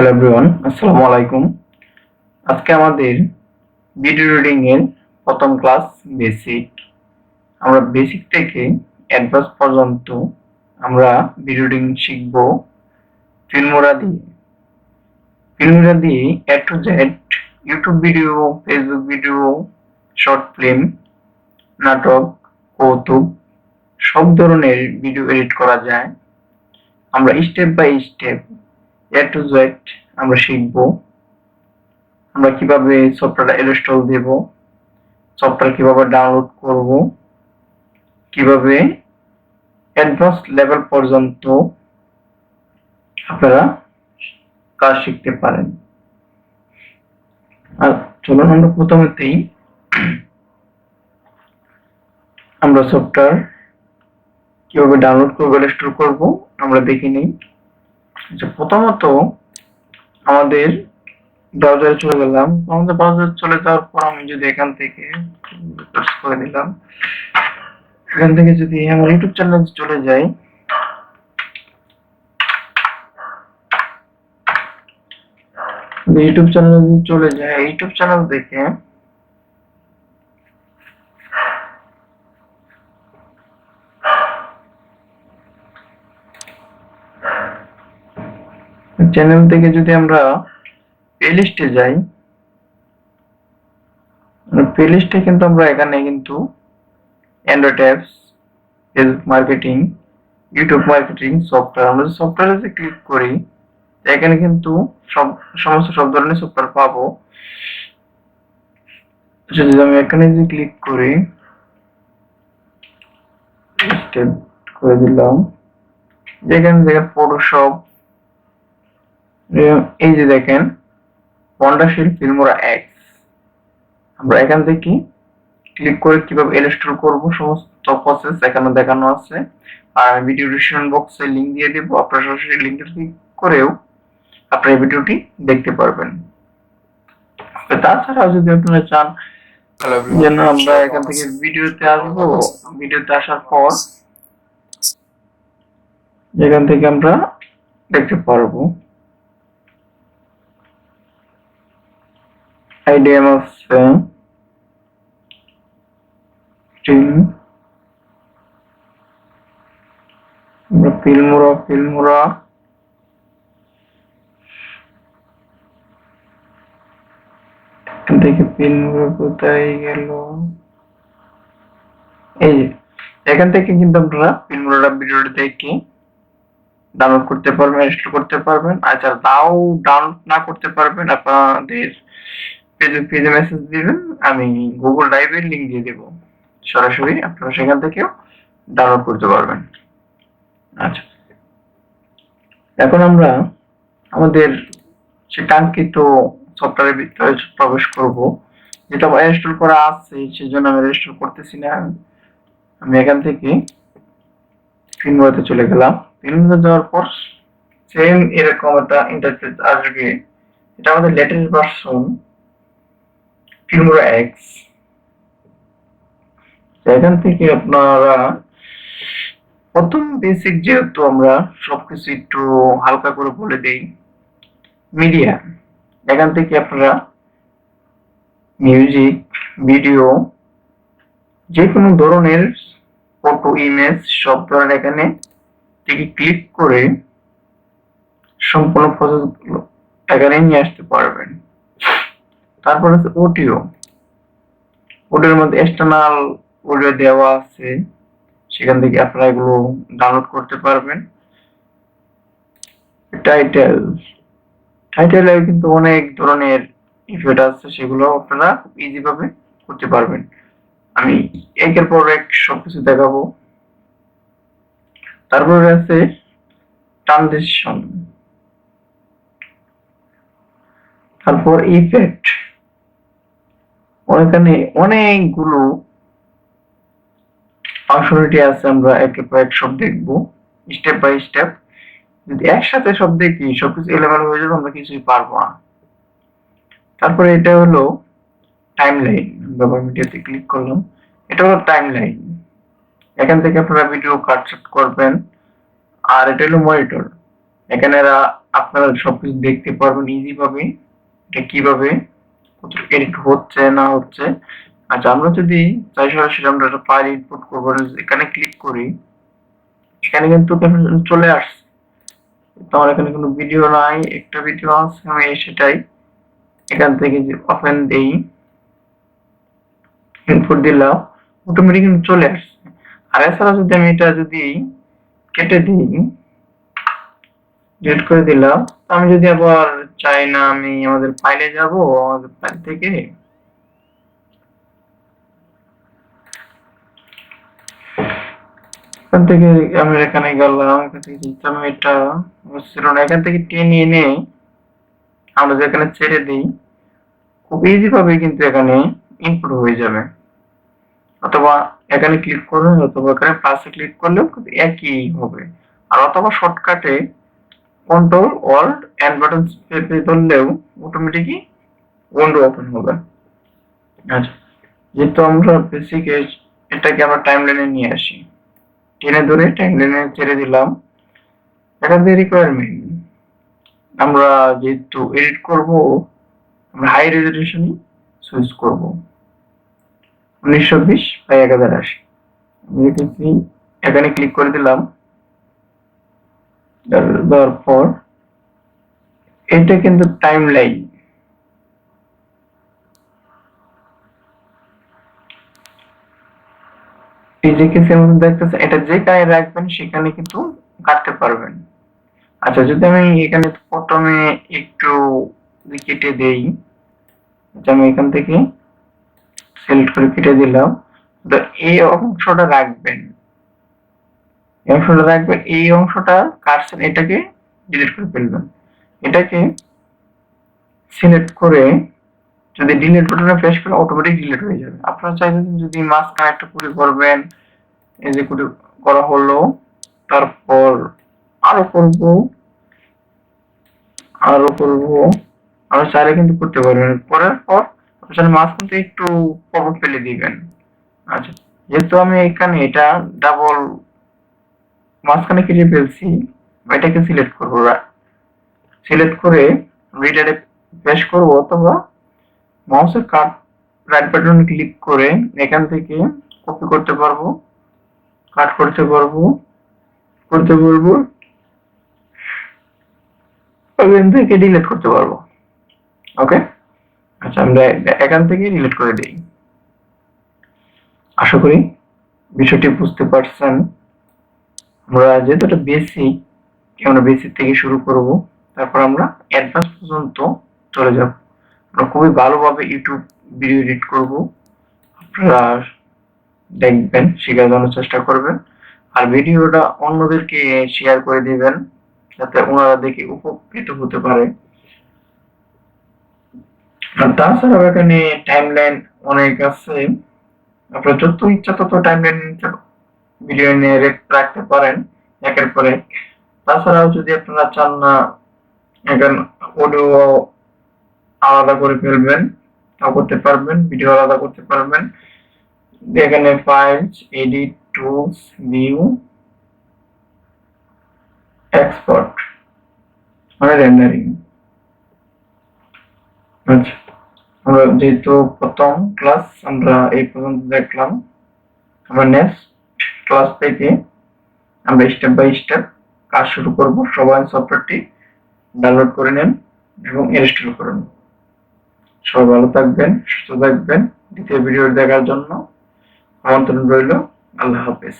Hello everyone, আসসালামু আলাইকুম। আজকে আমাদের ভিডিও রিডিং এর প্রথম ক্লাস বেসিক। আমরা বেসিক থেকে অ্যাডভান্স পর্যন্ত আমরা ভিডিও রিডিং শিখব ফিল্মোরা দিয়ে। ফিল্মোরা দিয়ে A to Z YouTube video, Facebook video, short film, নাটক, কৌতুক সব ধরনের ভিডিও এডিট করা যায়। আমরা step by step A to Z আমরা শিখব। আমরা কিভাবে সফটওয়্যার ইনস্টল দেব, সফটওয়্যার কিভাবে ডাউনলোড করব, কিভাবে অ্যাডভান্স লেভেল পর্যন্ত আপনারা কাজ শিখতে পারেন। আর চলুন আমরা প্রথমেতেই আমরা সফটওয়্যার কিভাবে ডাউনলোড করব, ইনস্টল করব আমরা দেখে নিই। প্রথমত আমাদের ব্রাউজারে চলে গেলাম। আমাদের ব্রাউজারে চলে যাওয়ার পর আমি যদি এখান থেকে সার্চ করে দিলাম, এখান থেকে যদি আমার ইউটিউব চ্যানেল চলে যাই, ইউটিউব চ্যানেল চলে যায়, ইউটিউব চ্যানেল দেখে চ্যানেল থেকে যদি আমরা প্লেলিস্টে যাই, প্লেলিস্টে কিন্তু আমরা এখানে কিন্তু Android apps, Facebook marketing, YouTube marketing software, আমরা সফটওয়্যারে ক্লিক করি এখানে কিন্তু সব ধরনের সফটওয়্যার পাবো। যদি আমি এখানে যে ক্লিক করি, স্টেপ করে দিলাম, যেখানে দেখেন ফটোশপ, এই যে দেখেন ওয়ান্ডারশীল ফিল্মোরা এক্স, আমরা এখান থেকে ক্লিক করে কিভাবে ইনস্টল করব সমস্ত প্রসেস এখানে দেখানো আছে। আর ভিডিও ডিসক্রিপশন বক্সে লিংক দিয়ে দেব, আপনারা সরাসরি লিংকে ক্লিক করেও আপনারা এই ভিডিওটি দেখতে পারবেন। তাছাড়া যদি আপনারা চান যেন আমরা এখান থেকে ভিডিওতে আসবো, ভিডিওতে আসার পর এখান থেকে আমরা দেখতে পারবো আইডিএম আছে, আমরা ফিল্মোরা দেখে ফিল্মোরা কোথায় গেল, এই যে এখান থেকে কিন্তু আপনারা ফিল্মোরা ভিডিওটি দেখে ডাউনলোড করতে পারবেন, ইনস্টল করতে পারবেন। আচ্ছা, তাও ডাউনলোড না করতে পারবেন, আপনাদের পেজে মেসেজ দিবেন, আমি গুগল ড্রাইভের লিংক দিয়ে দেব, সরাসরি আপনারা সেখান থেকেও ডাউনলোড করতে পারবেন। আচ্ছা, এখন আমরা আমাদের সে কাঙ্ক্ষিত সফটওয়্যারের ভিতরে প্রবেশ করব, যেটা ইনস্টল করা আছে সেজন্য আমি ইনস্টল করতেছি না। আমি এখান থেকে ফিল্মোরাতে চলে গেলাম। ফিল্মোরাতে যাওয়ার পর সেম এরকম একটা ইন্টারফেস আসবে। এটা আমাদের লেটেস্ট ভার্সন ফিল্মোরা এক্স। এখান থেকে আপনারা প্রথম বেসিক, যেহেতু আমরা সবকিছু একটু হালকা করে বলে দেই, মিডিয়া, এখান থেকে আপনারা মিউজিক, ভিডিও, যে কোনো ধরনের ফটো, ইমেজ সব ধরনের এখানে থেকে ক্লিক করে সম্পূর্ণ প্রসেসগুলো এখানে নিয়ে আসতে পারবেন। তারপর আছে অডিও, অডিওর মধ্যে এক্সটার্নাল অডিও দেওয়া আছে, সেখান থেকে আপনারা এগুলো ডাউনলোড করতে পারবেন। টাইটেলে কিন্তু অনেক ধরনের ইফেক্ট আছে, সেগুলো আপনারা খুব ইজি ভাবে করতে পারবেন। আমি একের পর এক সবকিছু দেখাবো। তারপরে আছে ট্রানজিশন, তারপর ইফেক্ট, ওখানে অনেকগুলো ফাংশনালিটি আছে, আমরা একের পর এক সব দেখবো স্টেপ বাই স্টেপ। যদি একসাথে সব দেখি সবকিছু এলোমেলো হয়ে যাবে, আমরা কিছুই পারবো না। তারপরে এটা হলো টাইমলাইন, আমরা ভিডিওতে ক্লিক করলাম, এটা হলো টাইমলাইন, এখান থেকে আপনারা ভিডিও কাট করবেন। আর এটা হলো মনিটর, এখানে আপনারা সবকিছু দেখতে পারবেন ইজি ভাবে এটা কিভাবে কত এডিট হচ্ছে না হচ্ছে। আচ্ছা, আমরা যদি চাই সরাসরি আমরা একটা ফাইল ইনপুট করবো, এখানে ক্লিক করি, এখানে কিন্তু চলে আসছে। তো আমার এখানে কোনো ভিডিও নাই, একটা ভিডিও আছে, আমি সেটাই এখান থেকে যে ওপেন দেই, ইনপুট দিলাম, অটোমেটিক কিন্তু চলে আসছে। আর এছাড়া যদি আমি এটা যদি কেটে দিই, ডিলিট করে দিলাম, আমি যদি আবার চাই না আমি আমাদের ফাইলে যাব, আমাদের ফাইল থেকে এখান থেকে আমি এখানে গেলাম, এখান থেকে আমি এটা ছিল না, এখান থেকে টেনে এনে আমরা যেখানে ছেড়ে দিই, খুব ইজি ভাবে কিন্তু এখানে ইনপুট হয়ে যাবে। অথবা এখানে ক্লিক করবেন, অথবা এখানে প্লাসে ক্লিক করলেও কিন্তু একই হবে। আর অথবা শর্টকাটে কন্ট্রোল অল্ট এন্ড বাটন চেপে ধরলেও অটোমেটিকই উইন্ডো ওপেন হবে। আচ্ছা, যেহেতু আমরা বেসিক এটাকে আমরা টাইমলাইনে নিয়ে আসি, টেনে ধরে টাইমলাইনে ছেড়ে দিলাম। এখান থেকে রিকোয়ারমেন্ট আমরা যেহেতু এডিট করব, আমরা হাই রেজলিউশনই চুজ করব, 1920 বাই 1080। আমি এখানে ক্লিক করে দিলাম, দেওয়ার পর এটা কিন্তু টাইমলাইন, এই যে কিছু দেখতেছে, এটা যেখানে রাখবেন সেখানে কিন্তু কাটতে পারবেন। আচ্ছা, যদি আমি এখানে প্রথমে একটু কেটে দেই, আমি এখান থেকে সিলেক্ট করে কেটে দিলাম, তো এই অংশটা রাখবেন, এই অংশটা রাখবেন, এই অংশটা কাটছেন, এটাকে ডিলিট করে ফেলবেন। এটাকে সিলেক্ট করে যদি ডিলিট বাটনে প্রেস করে অটোমেটিক ডিলিট হয়ে যাবে। আপনারা চাইছেন যদি মাঝখানে একটা কুড়ি করবেন, এই যে কুড়ি করা হলো, তারপর আরো করব, আরো করব, আমরা চাইলে কিন্তু করতে পারবেন। করার পর আপনার মাঝখান থেকে একটু পপ ফেলে দিবেন। আচ্ছা, যেহেতু আমি এখানে এটা ডাবল মাঝখানে কেটে ফেলছি, এটাকে সিলেক্ট করবো, সিলেক্ট করে রিডারে প্রেস করব, অথবা মাউসের রাইট বাটনে ক্লিক করে এখান থেকে কপি করতে পারবো, কাট করতে পারবো, এখান থেকে ডিলিট করতে পারবো। ওকে, আচ্ছা, আমরা এখান থেকে ডিলিট করে দিই। আশা করি বিষয়টি বুঝতে পারছেন। আমরা যেহেতু এটা বেসিক, আমরা বেসিক থেকে শুরু করব, তারপর আমরা অ্যাডভান্স পর্যন্ত চলে যাব। আমরা খুবই ভালোভাবে ইউটিউব ভিডিও এডিট করব, আপনারা দেখবেন, শেখার জন্য চেষ্টা করবেন, আর ভিডিওটা অন্যদেরকে শেয়ার করে দিবেন যাতে ওনারা দেখে উপকৃত হতে পারে। আর তাছাড়াও এখানে টাইমলাইন অনেক আছে, আপনার যত ইচ্ছা তত টাইমলাইন ভিডিও নিয়ে রাখতে পারেন একের পর এক। তাছাড়াও যদি আপনারা চান না এখন অডিও আলাদা করে ফেলবেন, তাও করতে পারবেন, ভিডিও আলাদা করতে পারবেন। এখানে files, edit, tools, view, export, মানে রেন্ডারিং। আচ্ছা, আমরা যেহেতু প্রথম ক্লাস আমরা এই পর্যন্ত দেখলাম, আমরা নেক্সট ক্লাস থেকে আমরা স্টেপ বাই স্টেপ কাজ শুরু করব। সবাই সফটওয়্যারটি ডাউনলোড করে নেন এবং ইনস্টল করুন। সবাই ভালো থাকবেন, সুস্থ থাকবেন। দ্বিতীয় ভিডিও দেখার জন্য আমন্ত্রণ রইল। আল্লাহ হাফেজ।